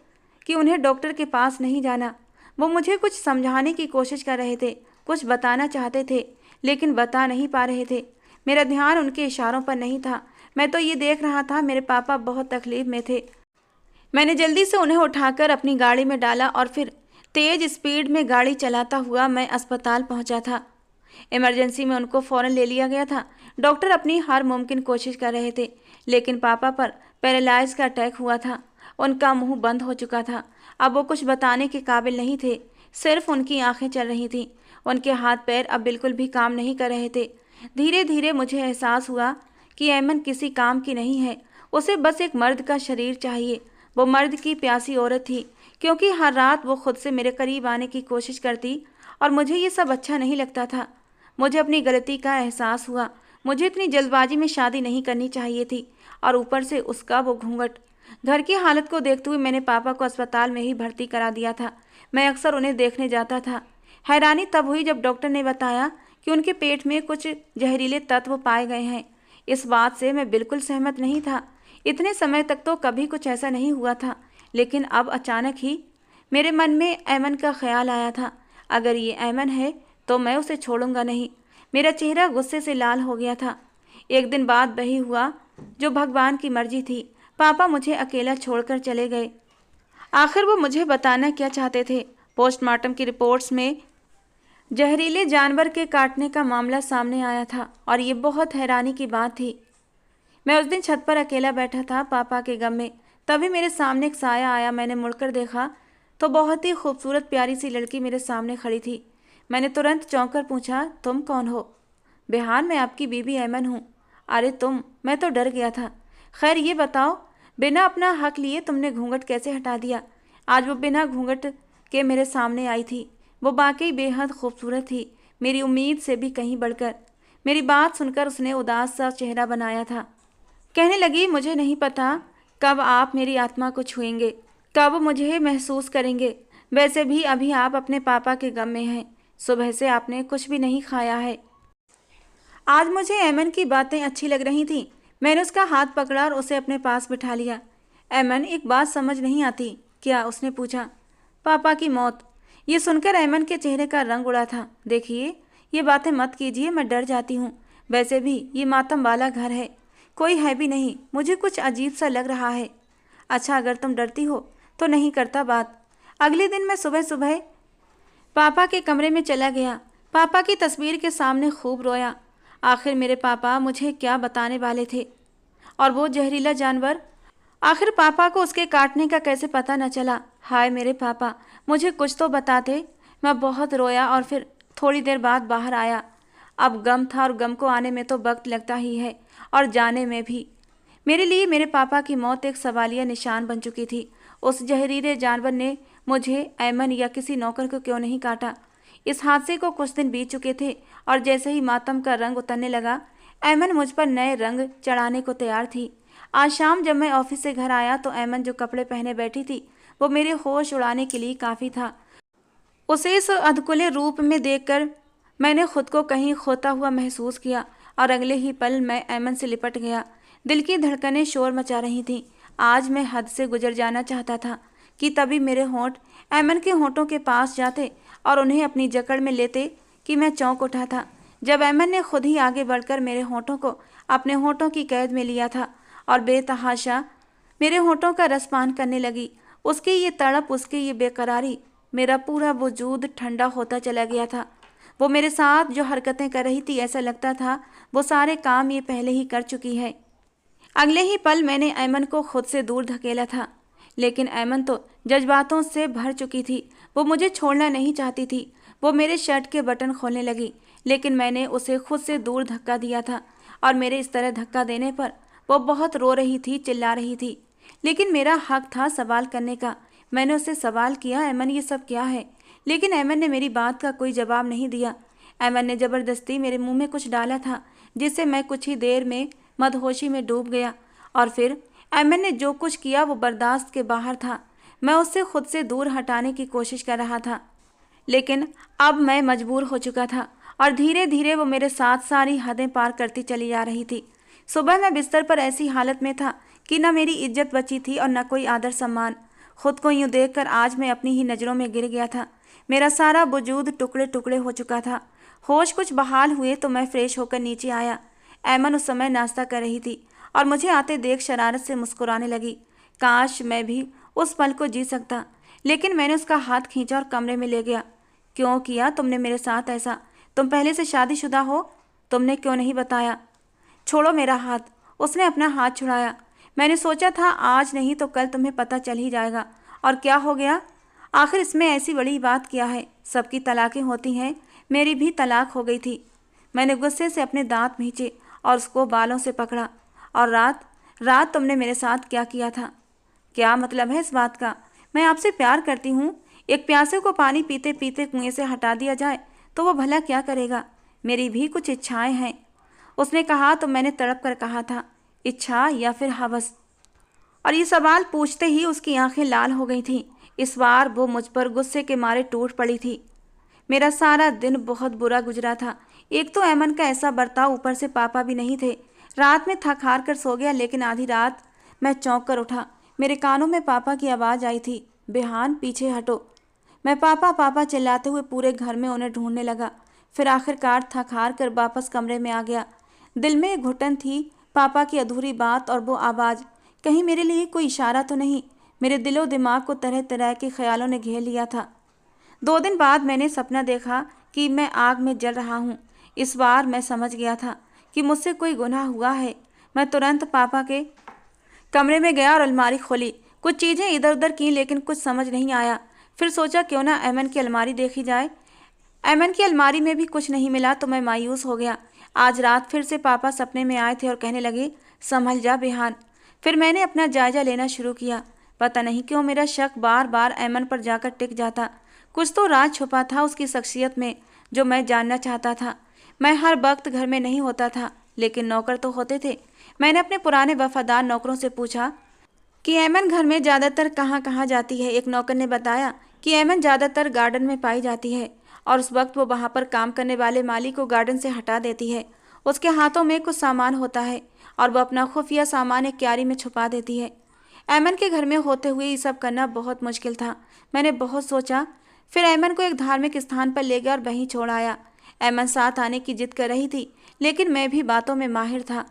[SPEAKER 1] कि उन्हें डॉक्टर के पास नहीं जाना। वो मुझे कुछ समझाने की कोशिश कर रहे थे, कुछ बताना चाहते थे लेकिन बता नहीं पा रहे थे। मेरा ध्यान उनके इशारों पर नहीं था। मैं तो ये देख रहा था मेरे पापा बहुत तकलीफ में थे। मैंने जल्दी से उन्हें उठाकर अपनी गाड़ी में डाला और फिर तेज़ स्पीड में गाड़ी चलाता हुआ मैं अस्पताल पहुंचा था। इमरजेंसी में उनको फ़ौरन ले लिया गया था। डॉक्टर अपनी हर मुमकिन कोशिश कर रहे थे, लेकिन पापा पर पैरालाइज का अटैक हुआ था। उनका मुंह बंद हो चुका था। अब वो कुछ बताने के काबिल नहीं थे, सिर्फ उनकी आंखें चल रही थीं। उनके हाथ पैर अब बिल्कुल भी काम नहीं कर रहे थे। धीरे धीरे मुझे एहसास हुआ कि ऐमन किसी काम की नहीं है। उसे बस एक मर्द का शरीर चाहिए। वो मर्द की प्यासी औरत थी, क्योंकि हर रात वो खुद से मेरे करीब आने की कोशिश करती और मुझे ये सब अच्छा नहीं लगता था। मुझे अपनी गलती का एहसास हुआ। मुझे इतनी जल्दबाजी में शादी नहीं करनी चाहिए थी और ऊपर से उसका वो घूंघट। घर की हालत को देखते हुए मैंने पापा को अस्पताल में ही भर्ती करा दिया था। मैं अक्सर उन्हें देखने जाता था। हैरानी तब हुई जब डॉक्टर ने बताया कि उनके पेट में कुछ जहरीले तत्व पाए गए हैं। इस बात से मैं बिल्कुल सहमत नहीं था। इतने समय तक तो कभी कुछ ऐसा नहीं हुआ था, लेकिन अब अचानक ही मेरे मन में ऐमन का ख्याल आया था। अगर ये ऐमन है तो मैं उसे छोड़ूंगा नहीं। मेरा चेहरा गुस्से से लाल हो गया था। एक दिन बाद वही हुआ जो भगवान की मर्जी थी। पापा मुझे अकेला छोड़कर चले गए। आखिर वो मुझे बताना क्या चाहते थे? पोस्टमार्टम की रिपोर्ट्स में जहरीले जानवर के काटने का मामला सामने आया था और ये बहुत हैरानी की बात थी। मैं उस दिन छत पर अकेला बैठा था पापा के गम में। तभी मेरे सामने एक साया आया। मैंने मुड़कर देखा तो बहुत ही खूबसूरत प्यारी सी लड़की मेरे सामने खड़ी थी। मैंने तुरंत चौंक कर पूछा, तुम कौन हो? बेहान, मैं आपकी बीबी ऐमन हूँ। अरे तुम, मैं तो डर गया था। खैर ये बताओ, बिना अपना हक लिए तुमने घूंघट कैसे हटा दिया? आज वो बिना घूंघट के मेरे सामने आई थी। वो वाकई बेहद खूबसूरत थी, मेरी उम्मीद से भी कहीं बढ़कर। मेरी बात सुनकर उसने उदास सा चेहरा बनाया था। कहने लगी, मुझे नहीं पता कब आप मेरी आत्मा को छुएंगे, कब मुझे महसूस करेंगे। वैसे भी अभी आप अपने पापा के गम में हैं। सुबह से आपने कुछ भी नहीं खाया है। आज मुझे ऐमन की बातें अच्छी लग रही थीं। मैंने उसका हाथ पकड़ा और उसे अपने पास बिठा लिया। ऐमन, एक बात समझ नहीं आती। क्या? उसने पूछा। पापा की मौत। ये सुनकर ऐमन के चेहरे का रंग उड़ा था। देखिए, ये बातें मत कीजिए, मैं डर जाती हूँ। वैसे भी ये मातम वाला घर है, कोई है भी नहीं। मुझे कुछ अजीब सा लग रहा है। अच्छा, अगर तुम डरती हो तो नहीं करता बात। अगले दिन मैं सुबह सुबह पापा के कमरे में चला गया। पापा की तस्वीर के सामने खूब रोया। आखिर मेरे पापा मुझे क्या बताने वाले थे? और वो जहरीला जानवर, आखिर पापा को उसके काटने का कैसे पता न चला? हाय मेरे पापा, मुझे कुछ तो बताते। मैं बहुत रोया और फिर थोड़ी देर बाद बाहर आया। अब गम था और गम को आने में तो वक्त लगता ही है, और जाने में भी। मेरे लिए मेरे पापा की मौत एक सवालिया निशान बन चुकी थी। उस जहरीले जानवर ने मुझे, ऐमन या किसी नौकर को क्यों नहीं काटा? इस हादसे को कुछ दिन बीत चुके थे और जैसे ही मातम का रंग उतरने लगा, ऐमन मुझ पर नए रंग चढ़ाने को तैयार थी। आज शाम जब मैं ऑफिस से घर आया तो ऐमन जो कपड़े पहने बैठी थी वो मेरे होश उड़ाने के लिए काफ़ी था। उसे इस अधकुले रूप में देखकर मैंने खुद को कहीं खोता हुआ महसूस किया और अगले ही पल मैं ऐमन से लिपट गया। दिल की धड़कनें शोर मचा रही थीं। आज मैं हद से गुजर जाना चाहता था कि तभी मेरे होंठ ऐमन के होंठों के पास जाते और उन्हें अपनी जकड़ में लेते कि मैं चौंक उठा था जब ऐमन ने खुद ही आगे बढ़कर मेरे होंठों को अपने होंठों की कैद में लिया था और बेतहाशा मेरे होंठों का रसपान करने लगी। उसकी ये तड़प, उसकी ये बेकरारी, मेरा पूरा वजूद ठंडा होता चला गया था। वो मेरे साथ जो हरकतें कर रही थी, ऐसा लगता था वो सारे काम ये पहले ही कर चुकी है। अगले ही पल मैंने ऐमन को खुद से दूर धकेला था, लेकिन ऐमन तो जज्बातों से भर चुकी थी। वो मुझे छोड़ना नहीं चाहती थी। वो मेरे शर्ट के बटन खोलने लगी, लेकिन मैंने उसे खुद से दूर धक्का दिया था और मेरे इस तरह धक्का देने पर वो बहुत रो रही थी, चिल्ला रही थी। लेकिन मेरा हक था सवाल करने का। मैंने उससे सवाल किया, ऐमन ये सब क्या है? लेकिन ऐमन ने मेरी बात का कोई जवाब नहीं दिया। ऐमन ने ज़बरदस्ती मेरे मुंह में कुछ डाला था, जिससे मैं कुछ ही देर में मदहोशी में डूब गया। और फिर ऐमन ने जो कुछ किया वो बर्दाश्त के बाहर था। मैं उससे खुद से दूर हटाने की कोशिश कर रहा था, लेकिन अब मैं मजबूर हो चुका था और धीरे धीरे वो मेरे साथ सारी हदें पार करती चली जा रही थी। सुबह मैं बिस्तर पर ऐसी हालत में था कि न मेरी इज्जत बची थी और न कोई आदर सम्मान। खुद को यूं देखकर आज मैं अपनी ही नज़रों में गिर गया था। मेरा सारा वजूद टुकड़े टुकड़े हो चुका था। होश कुछ बहाल हुए तो मैं फ्रेश होकर नीचे आया। ऐमन उस समय नाश्ता कर रही थी और मुझे आते देख शरारत से मुस्कुराने लगी। काश मैं भी उस पल को जी सकता, लेकिन मैंने उसका हाथ खींचा और कमरे में ले गया। क्यों किया तुमने मेरे साथ ऐसा? तुम पहले से शादीशुदा हो, तुमने क्यों नहीं बताया? छोड़ो मेरा हाथ। उसने अपना हाथ छुड़ाया। मैंने सोचा था आज नहीं तो कल तुम्हें पता चल ही जाएगा। और क्या हो गया? आखिर इसमें ऐसी बड़ी बात क्या है? सबकी तलाकें होती हैं, मेरी भी तलाक हो गई थी। मैंने गुस्से से अपने दांत भींचे और उसको बालों से पकड़ा। और रात रात तुमने मेरे साथ क्या किया था? क्या मतलब है इस बात का? मैं आपसे प्यार करती हूँ। एक प्यासे को पानी पीते पीते कुएं से हटा दिया जाए तो वो भला क्या करेगा? मेरी भी कुछ इच्छाएं हैं। उसने कहा तो मैंने तड़प कर कहा था, इच्छा या फिर हवस? और ये सवाल पूछते ही उसकी आंखें लाल हो गई थीं। इस बार वो मुझ पर गुस्से के मारे टूट पड़ी थी। मेरा सारा दिन बहुत बुरा गुजरा था। एक तो ऐमन का ऐसा बर्ताव, ऊपर से पापा भी नहीं थे। रात में थक हार कर सो गया, लेकिन आधी रात मैं चौंक कर उठा। मेरे कानों में पापा की आवाज़ आई थी, बेहान पीछे हटो। मैं पापा पापा चिल्लाते हुए पूरे घर में उन्हें ढूंढने लगा। फिर आखिरकार थक हार कर वापस कमरे में आ गया। दिल में एक घुटन थी, पापा की अधूरी बात और वो आवाज़। कहीं मेरे लिए कोई इशारा तो नहीं। मेरे दिलो दिमाग को तरह तरह के ख्यालों ने घेर लिया था। 2 दिन बाद मैंने सपना देखा कि मैं आग में जल रहा हूँ। इस बार मैं समझ गया था कि मुझसे कोई गुनाह हुआ है। मैं तुरंत पापा के कमरे में गया और अलमारी खोली। कुछ चीज़ें इधर उधर की, लेकिन कुछ समझ नहीं आया। फिर सोचा क्यों ना ऐमन की अलमारी देखी जाए। ऐमन की अलमारी में भी कुछ नहीं मिला तो मैं मायूस हो गया। आज रात फिर से पापा सपने में आए थे और कहने लगे, संभल जा बेहान। फिर मैंने अपना जायजा लेना शुरू किया। पता नहीं क्यों मेरा शक बार बार ऐमन पर जाकर टिक जाता। कुछ तो राज छुपा था उसकी शख्सियत में जो मैं जानना चाहता था। मैं हर वक्त घर में नहीं होता था, लेकिन नौकर तो होते थे। मैंने अपने पुराने वफादार नौकरों से पूछा कि ऐमन घर में ज़्यादातर कहाँ कहाँ जाती है। एक नौकर ने बताया कि ऐमन ज़्यादातर गार्डन में पाई जाती है और उस वक्त वो वहाँ पर काम करने वाले माली को गार्डन से हटा देती है। उसके हाथों में कुछ सामान होता है और वह अपना खुफिया सामान एक क्यारी में छुपा देती है। ऐमन के घर में होते हुए ये सब करना बहुत मुश्किल था। मैंने बहुत सोचा, फिर ऐमन को एक धार्मिक स्थान पर ले गया और वहीं छोड़ आया। ऐमन साथ आने की जिद कर रही थी, लेकिन मैं भी बातों में माहिर था।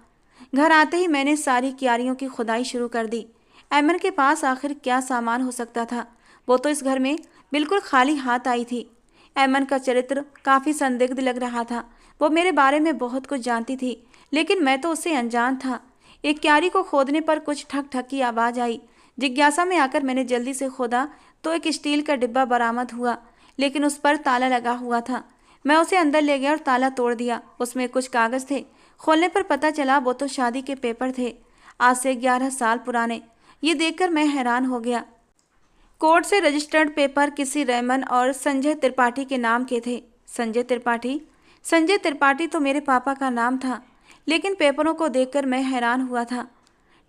[SPEAKER 1] घर आते ही मैंने सारी क्यारियों की खुदाई शुरू कर दी। ऐमन के पास आखिर क्या सामान हो सकता था। वो तो इस घर में बिल्कुल खाली हाथ आई थी। ऐमन का चरित्र काफ़ी संदिग्ध लग रहा था। वो मेरे बारे में बहुत कुछ जानती थी, लेकिन मैं तो उससे अनजान था। एक क्यारी को खोदने पर कुछ ठक ठक की आवाज़ आई। जिज्ञासा में आकर मैंने जल्दी से खोदा तो एक स्टील का डिब्बा बरामद हुआ, लेकिन उस पर ताला लगा हुआ था। मैं उसे अंदर ले गया और ताला तोड़ दिया। उसमें कुछ कागज़ थे। खोलने पर पता चला वो तो शादी के पेपर थे, आज से 11 साल पुराने। ये देखकर मैं हैरान हो गया। कोर्ट से रजिस्टर्ड पेपर किसी रेमन और संजय त्रिपाठी के नाम के थे। संजय त्रिपाठी तो मेरे पापा का नाम था, लेकिन पेपरों को देखकर मैं हैरान हुआ था।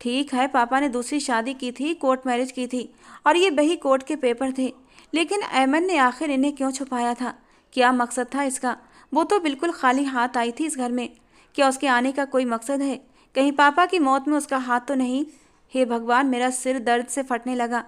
[SPEAKER 1] ठीक है, पापा ने दूसरी शादी की थी, कोर्ट मैरिज की थी, और ये वही कोर्ट के पेपर थे। लेकिन ऐमन ने आखिर इन्हें क्यों छुपाया था? क्या मकसद था इसका? वो तो बिल्कुल खाली हाथ आई थी इस घर में। क्या उसके आने का कोई मकसद है? कहीं पापा की मौत में उसका हाथ तो नहीं? हे भगवान, मेरा सिर दर्द से फटने लगा।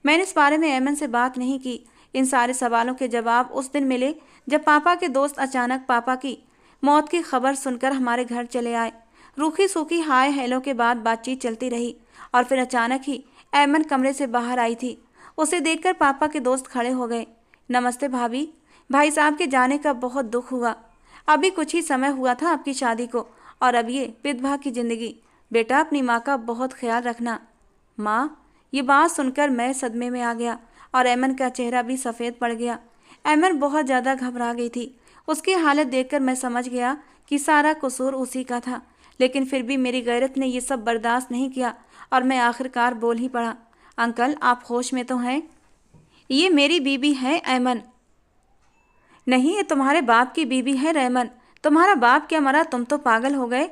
[SPEAKER 1] मैंने इस बारे में ऐमन से बात नहीं की। इन सारे सवालों के जवाब उस दिन मिले जब पापा के दोस्त अचानक पापा की मौत की खबर सुनकर हमारे घर चले आए। रूखी सूखी हाय हेलो के बाद बातचीत चलती रही और फिर अचानक ही ऐमन कमरे से बाहर आई थी। उसे देखकर पापा के दोस्त खड़े हो गए। नमस्ते भाभी। भाई साहब के जाने का बहुत दुख हुआ। अभी कुछ ही समय हुआ था आपकी शादी को, और अब ये विधवा की ज़िंदगी। बेटा, अपनी माँ का बहुत ख्याल रखना। माँ? ये बात सुनकर मैं सदमे में आ गया और ऐमन का चेहरा भी सफ़ेद पड़ गया। ऐमन बहुत ज़्यादा घबरा गई थी। उसकी हालत देखकर मैं समझ गया कि सारा कसूर उसी का था, लेकिन फिर भी मेरी गैरत ने ये सब बर्दाश्त नहीं किया और मैं आखिरकार बोल ही पड़ा, अंकल आप होश में तो हैं? ये मेरी बीबी है ऐमन। नहीं, ये तुम्हारे बाप की बीबी है रेमन। तुम्हारा बाप क्या मरा? तुम तो पागल हो गए।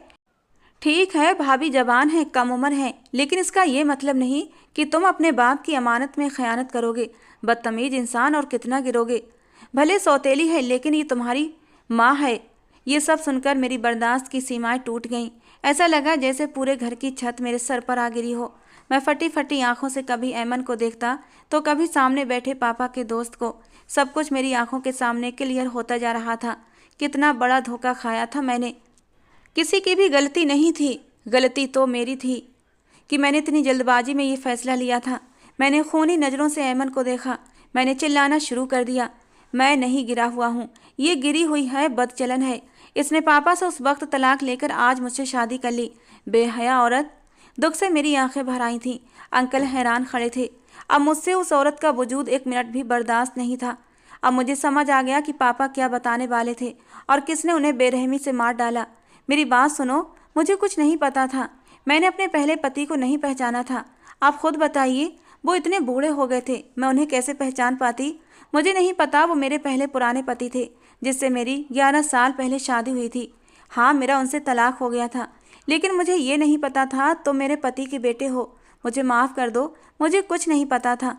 [SPEAKER 1] ठीक है, भाभी जवान है, कम उम्र है, लेकिन इसका ये मतलब नहीं कि तुम अपने बाप की अमानत में खयानत करोगे। बदतमीज इंसान, और कितना गिरोगे। भले सौतेली है, लेकिन ये तुम्हारी माँ है। ये सब सुनकर मेरी बर्दाश्त की सीमाएं टूट गईं। ऐसा लगा जैसे पूरे घर की छत मेरे सर पर आ गिरी हो। मैं फटी फटी आंखों से कभी ऐमन को देखता तो कभी सामने बैठे पापा के दोस्त को। सब कुछ मेरी आंखों के सामने क्लियर होता जा रहा था। कितना बड़ा धोखा खाया था मैंने। किसी की भी गलती नहीं थी, गलती तो मेरी थी कि मैंने इतनी जल्दबाजी में ये फैसला लिया था। मैंने खूनी नज़रों से ऐमन को देखा। मैंने चिल्लाना शुरू कर दिया, मैं नहीं गिरा हुआ हूँ, ये गिरी हुई है, बदचलन है। इसने पापा से उस वक्त तलाक लेकर आज मुझसे शादी कर ली। बेहया औरत। दुख से मेरी आंखें भर आई थीं। अंकल हैरान खड़े थे। अब मुझसे उस औरत का वजूद एक मिनट भी बर्दाश्त नहीं था। अब मुझे समझ आ गया कि पापा क्या बताने वाले थे और किसने उन्हें बेरहमी से मार डाला। मेरी बात सुनो, मुझे कुछ नहीं पता था। मैंने अपने पहले पति को नहीं पहचाना था। आप खुद बताइए, वो इतने बूढ़े हो गए थे, मैं उन्हें कैसे पहचान पाती? मुझे नहीं पता वो मेरे पहले पुराने पति थे जिससे मेरी 11 साल पहले शादी हुई थी। हाँ, मेरा उनसे तलाक हो गया था, लेकिन मुझे ये नहीं पता था तुम मेरे पति के बेटे हो। मुझे माफ़ कर दो, मुझे कुछ नहीं पता था।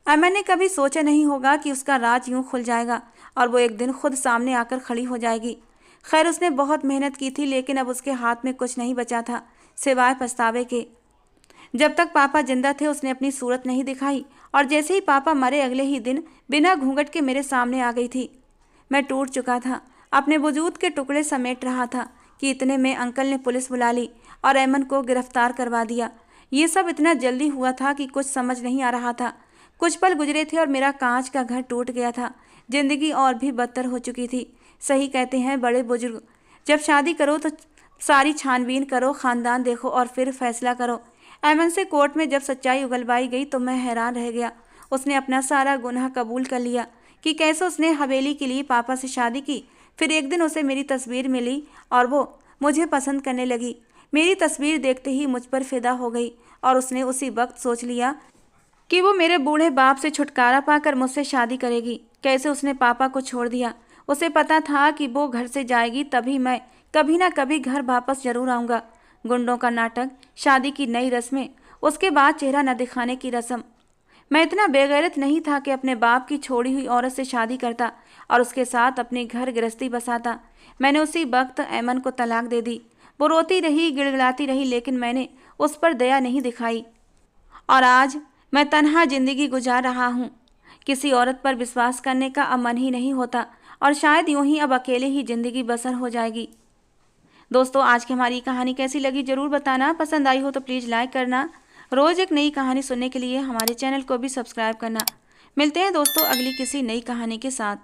[SPEAKER 1] अमन ने कभी सोचा नहीं होगा कि उसका राज यूं खुल जाएगा और वो एक दिन खुद सामने आकर खड़ी हो जाएगी। खैर, उसने बहुत मेहनत की थी, लेकिन अब उसके हाथ में कुछ नहीं बचा था सिवाय पछतावे के। जब तक पापा जिंदा थे उसने अपनी सूरत नहीं दिखाई, और जैसे ही पापा मरे अगले ही दिन बिना घूंघट के मेरे सामने आ गई थी। मैं टूट चुका था, अपने वजूद के टुकड़े समेट रहा था कि इतने में अंकल ने पुलिस बुला ली और अमन को गिरफ्तार करवा दिया। ये सब इतना जल्दी हुआ था कि कुछ समझ नहीं आ रहा था। कुछ पल गुजरे थे और मेरा कांच का घर टूट गया था। जिंदगी और भी बदतर हो चुकी थी। सही कहते हैं बड़े बुजुर्ग, जब शादी करो तो सारी छानबीन करो, खानदान देखो और फिर फैसला करो। अमन से कोर्ट में जब सच्चाई उगलवाई गई तो मैं हैरान रह गया। उसने अपना सारा गुनाह कबूल कर लिया कि कैसे उसने हवेली के लिए पापा से शादी की। फिर एक दिन उसे मेरी तस्वीर मिली और वो मुझे पसंद करने लगी। मेरी तस्वीर देखते ही मुझ पर फिदा हो गई और उसने उसी वक्त सोच लिया कि वो मेरे बूढ़े बाप से छुटकारा पाकर मुझसे शादी करेगी। कैसे उसने पापा को छोड़ दिया। उसे पता था कि वो घर से जाएगी तभी मैं कभी ना कभी घर वापस जरूर आऊँगा। गुंडों का नाटक, शादी की नई रस्में, उसके बाद चेहरा न दिखाने की रस्म। मैं इतना बेगैरत नहीं था कि अपने बाप की छोड़ी हुई औरत से शादी करता और उसके साथ अपनी घर गृहस्थी बसाता। मैंने उसी वक्त अमन को तलाक दे दी। वो रोती रही, गिड़गिड़ाती रही, लेकिन मैंने उस पर दया नहीं दिखाई। और आज मैं तन्हा जिंदगी गुजार रहा हूँ। किसी औरत पर विश्वास करने का अब मन ही नहीं होता और शायद यूं ही अब अकेले ही जिंदगी बसर हो जाएगी। दोस्तों, आज की हमारी कहानी कैसी लगी जरूर बताना। पसंद आई हो तो प्लीज़ लाइक करना। रोज़ एक नई कहानी सुनने के लिए हमारे चैनल को भी सब्सक्राइब करना। मिलते हैं दोस्तों अगली किसी नई कहानी के साथ।